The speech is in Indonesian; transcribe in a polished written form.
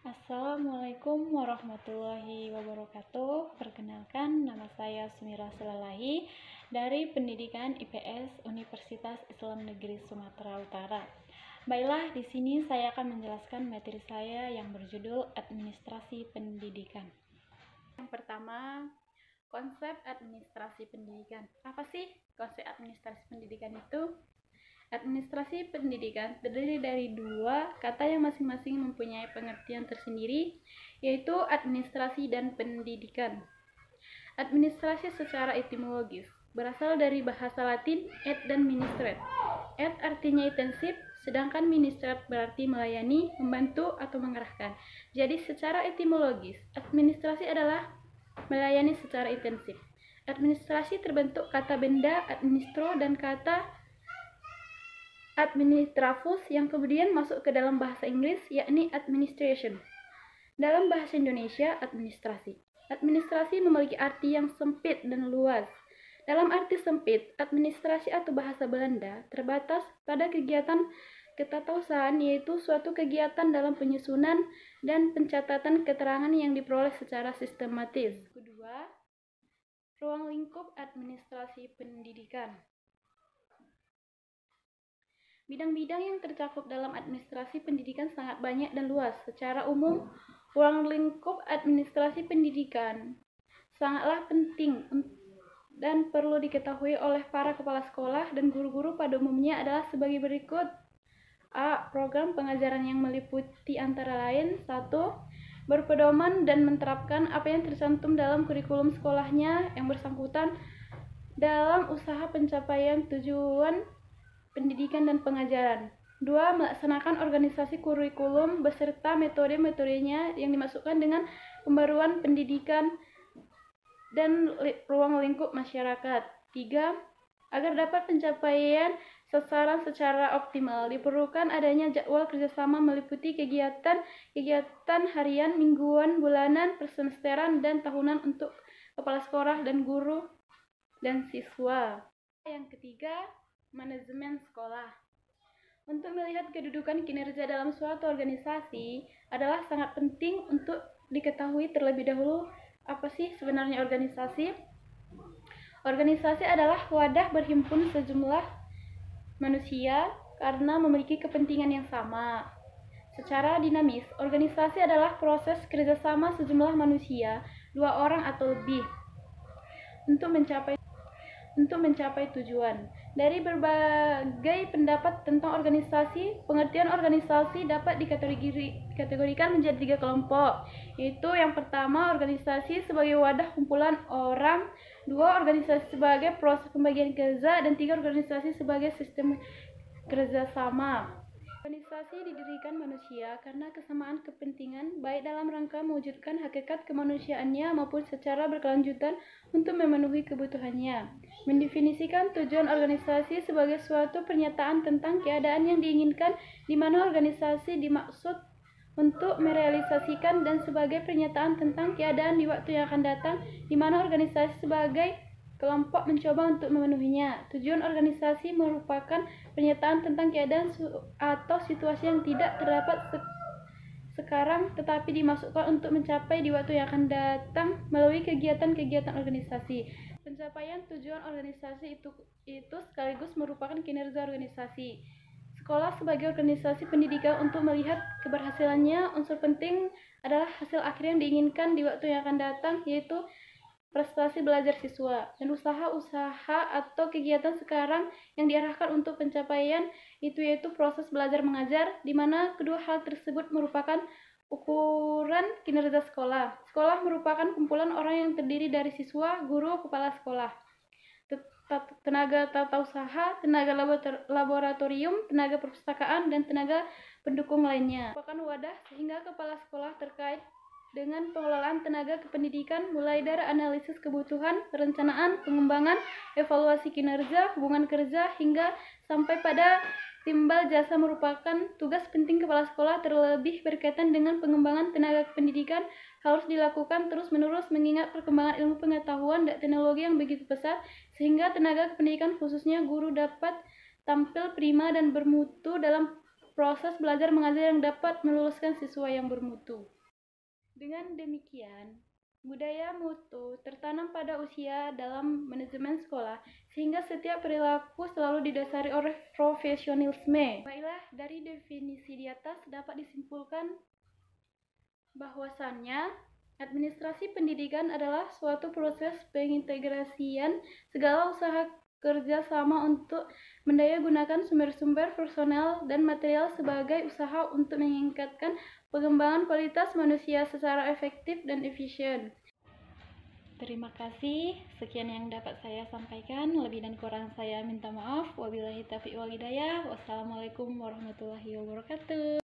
Assalamualaikum warahmatullahi wabarakatuh. Perkenalkan, nama saya Sumira Selalahi dari Pendidikan IPS Universitas Islam Negeri Sumatera Utara. Baiklah, di sini saya akan menjelaskan materi saya yang berjudul Administrasi Pendidikan. Yang pertama, konsep administrasi pendidikan. Apa sih konsep administrasi pendidikan itu? Administrasi pendidikan terdiri dari dua kata yang masing-masing mempunyai pengertian tersendiri, yaitu administrasi dan pendidikan. Administrasi secara etimologis berasal dari bahasa Latin ad dan ministret. Ad artinya intensif, sedangkan ministret berarti melayani, membantu, atau mengarahkan. Jadi secara etimologis, administrasi adalah melayani secara intensif. Administrasi terbentuk kata benda administro dan kata administravus yang kemudian masuk ke dalam bahasa Inggris, yakni administration. Dalam bahasa Indonesia, administrasi. Administrasi memiliki arti yang sempit dan luas. Dalam arti sempit, administrasi atau bahasa Belanda terbatas pada kegiatan ketatausahaan, yaitu suatu kegiatan dalam penyusunan dan pencatatan keterangan yang diperoleh secara sistematis. Kedua, ruang lingkup administrasi pendidikan. Bidang-bidang yang tercakup dalam administrasi pendidikan sangat banyak dan luas. Secara umum, ruang lingkup administrasi pendidikan sangatlah penting dan perlu diketahui oleh para kepala sekolah dan guru-guru pada umumnya adalah sebagai berikut. A. Program pengajaran yang meliputi antara lain 1. Berpedoman dan menerapkan apa yang tercantum dalam kurikulum sekolahnya yang bersangkutan dalam usaha pencapaian tujuan pendidikan dan pengajaran. 2. Melaksanakan organisasi kurikulum beserta metode-metodenya yang dimasukkan dengan pembaruan pendidikan dan ruang lingkup masyarakat. 3. Agar dapat pencapaian sasaran secara optimal, diperlukan adanya jadwal kerjasama meliputi kegiatan harian, mingguan, bulanan, persemesteran, dan tahunan untuk kepala sekolah dan guru dan siswa. Yang ketiga, manajemen sekolah. Untuk melihat kedudukan kinerja dalam suatu organisasi adalah sangat penting untuk diketahui terlebih dahulu apa sih sebenarnya organisasi. Organisasi adalah wadah berhimpun sejumlah manusia karena memiliki kepentingan yang sama. Secara dinamis, organisasi adalah proses kerjasama sejumlah manusia, 2 orang atau lebih, untuk mencapai tujuan. Dari berbagai pendapat tentang organisasi, pengertian organisasi dapat dikategorikan menjadi 3 kelompok, yaitu yang pertama, organisasi sebagai wadah kumpulan orang, 2. Organisasi sebagai proses pembagian kerja, dan 3. Organisasi sebagai sistem kerjasama. Organisasi didirikan manusia karena kesamaan kepentingan, baik dalam rangka mewujudkan hakikat kemanusiaannya maupun secara berkelanjutan untuk memenuhi kebutuhannya. Mendefinisikan tujuan organisasi sebagai suatu pernyataan tentang keadaan yang diinginkan di mana organisasi dimaksud untuk merealisasikan, dan sebagai pernyataan tentang keadaan di waktu yang akan datang di mana organisasi sebagai kelompok mencoba untuk memenuhinya. Tujuan organisasi merupakan pernyataan tentang keadaan atau situasi yang tidak terdapat sekarang tetapi dimasukkan untuk mencapai di waktu yang akan datang melalui kegiatan-kegiatan organisasi. Pencapaian tujuan organisasi itu sekaligus merupakan kinerja organisasi. Sekolah sebagai organisasi pendidikan untuk melihat keberhasilannya, unsur penting adalah hasil akhir yang diinginkan di waktu yang akan datang, yaitu prestasi belajar siswa, dan usaha-usaha atau kegiatan sekarang yang diarahkan untuk pencapaian itu yaitu proses belajar mengajar, di mana kedua hal tersebut merupakan ukuran kinerja sekolah. Sekolah merupakan kumpulan orang yang terdiri dari siswa, guru, kepala sekolah, tenaga tata usaha, tenaga laboratorium, tenaga perpustakaan, dan tenaga pendukung lainnya. Merupakan wadah sehingga kepala sekolah terkait dengan pengelolaan tenaga kependidikan mulai dari analisis kebutuhan, perencanaan, pengembangan, evaluasi kinerja, hubungan kerja, hingga sampai pada timbal jasa merupakan tugas penting kepala sekolah, terlebih berkaitan dengan pengembangan tenaga kependidikan harus dilakukan terus-menerus mengingat perkembangan ilmu pengetahuan dan teknologi yang begitu pesat, sehingga tenaga kependidikan khususnya guru dapat tampil prima dan bermutu dalam proses belajar mengajar yang dapat meluluskan siswa yang bermutu. Dengan demikian, budaya mutu tertanam pada usia dalam manajemen sekolah, sehingga setiap perilaku selalu didasari oleh profesionalisme. Baiklah, dari definisi di atas dapat disimpulkan bahwasannya administrasi pendidikan adalah suatu proses pengintegrasian segala usaha kerja sama untuk mendayagunakan sumber-sumber personel dan material sebagai usaha untuk meningkatkan pengembangan kualitas manusia secara efektif dan efisien. Terima kasih, sekian yang dapat saya sampaikan. Lebih dan kurang saya minta maaf. Wabillahi taufiq wal hidayah. Wassalamualaikum warahmatullahi wabarakatuh.